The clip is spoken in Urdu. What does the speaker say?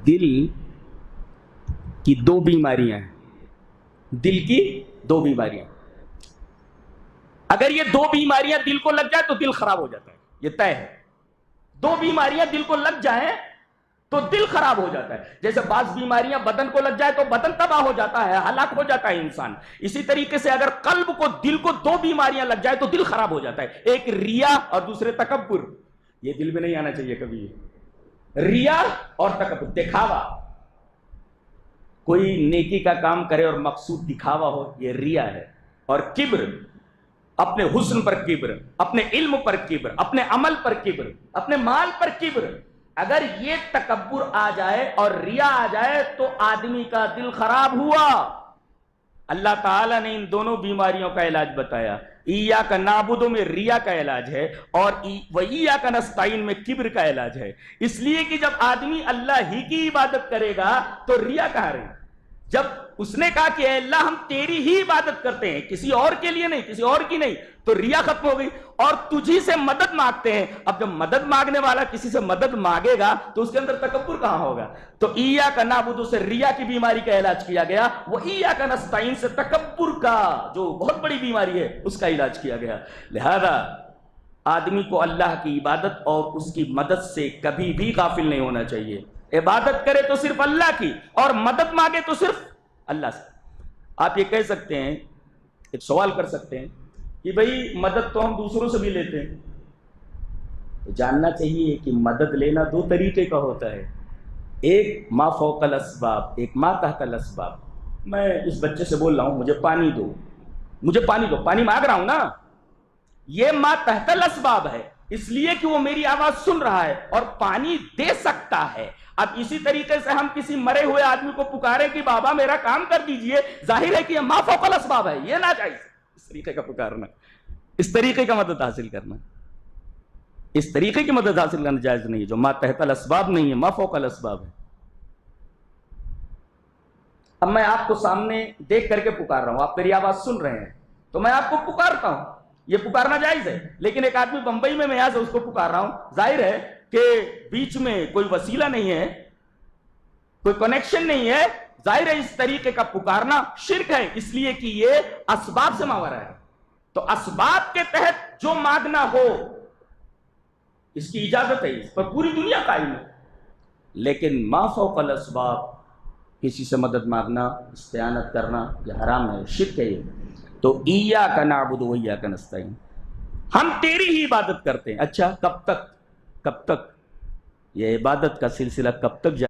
دل کی دو بیماریاں ہیں. دل کی دو بیماریاں. اگر یہ دو بیماریاں دل کو لگ جائے تو دل خراب ہو جاتا ہے. یہ طے ہے. دو بیماریاں دل کو لگ جائیں تو دل خراب ہو جاتا ہے. جیسے بعض بیماریاں بدن کو لگ جائے تو بدن تباہ ہو جاتا ہے, ہلاک ہو جاتا ہے انسان. اسی طریقے سے اگر قلب کو, دل کو دو بیماریاں لگ جائے تو دل خراب ہو جاتا ہے. ایک ریا اور دوسرے تکبر. یہ دل میں نہیں آنا چاہیے کبھی. ریا اور تکبر, دکھاوا. کوئی نیکی کا کام کرے اور مقصود دکھاوا ہو, یہ ریا ہے. اور کبر, اپنے حسن پر کبر, اپنے علم پر کبر, اپنے عمل پر کبر, اپنے مال پر کبر. اگر یہ تکبر آ جائے اور ریا آ جائے تو آدمی کا دل خراب ہوا. اللہ تعالیٰ نے ان دونوں بیماریوں کا علاج بتایا. ایاک نعبد میں ریا کا علاج ہے اور وایاک نستعین میں کبر کا علاج ہے. اس لیے کہ جب آدمی اللہ ہی کی عبادت کرے گا تو ریا کہاں رہے. جب اس نے کہا کہ اے اللہ ہم تیری ہی عبادت کرتے ہیں, کسی اور کے لیے نہیں, کسی اور کی نہیں, تو ریا ختم ہو گئی. اور تجھی سے مدد مانگتے ہیں. اب جب مدد مانگنے والا کسی سے مدد مانگے گا تو اس کے اندر تکبر کہاں ہوگا. تو ایاک نعبد سے ریا کی بیماری کا علاج کیا گیا, وہ ایاک نستعین سے تکبر کا جو بہت بڑی بیماری ہے اس کا علاج کیا گیا. لہذا آدمی کو اللہ کی عبادت اور اس کی مدد سے کبھی بھی غافل نہیں ہونا چاہیے. عبادت کرے تو صرف اللہ کی اور مدد مانگے تو صرف اللہ سے. آپ یہ کہہ سکتے ہیں, ایک سوال کر سکتے ہیں کہ بھئی مدد تو ہم دوسروں سے بھی لیتے ہیں. تو جاننا چاہیے کہ مدد لینا دو طریقے کا ہوتا ہے. ایک ما فوق الاسباب, ایک ما تحت الاسباب. میں اس بچے سے بول رہا ہوں مجھے پانی دو, مجھے پانی دو, پانی مانگ رہا ہوں نا, یہ ما تحت الاسباب ہے, اس لیے کہ وہ میری آواز سن رہا ہے اور پانی دے سکتا ہے. اب اسی طریقے سے ہم کسی مرے ہوئے آدمی کو پکارے کہ بابا میرا کام کر دیجئے, ظاہر ہے کہ یہ ما فوق الاسباب ہے, یہ ناجائز ہے. اس طریقے کا پکارنا, اس طریقے کا مدد حاصل کرنا, اس طریقے کی مدد حاصل کرنا جائز نہیں ہے. جو ما تحت الاسباب نہیں ہے, ما فوق الاسباب ہے. اب میں آپ کو سامنے دیکھ کر کے پکار رہا ہوں, آپ میری آواز سن رہے ہیں تو میں آپ کو پکارتا ہوں, یہ پکارنا جائز ہے. لیکن ایک آدمی بمبئی میں یہاں سے اس کو پکار رہا ہوں, ظاہر ہے کہ بیچ میں کوئی وسیلہ نہیں ہے, کوئی کنیکشن نہیں ہے, ظاہر ہے اس طریقے کا پکارنا شرک ہے, اس لیے کہ یہ اسباب سے ماورا ہے. تو اسباب کے تحت جو مانگنا ہو اس کی اجازت ہے, اس پر پوری دنیا قائم ہے. لیکن ما فوق الاسباب, کسی سے مدد مانگنا, استعانت کرنا, یہ حرام ہے, شرک ہے یہ. تو ایاک نعبد و ایاک نستعین, ہم تیری ہی عبادت کرتے ہیں. اچھا کب تک, کب تک یہ عبادت کا سلسلہ کب تک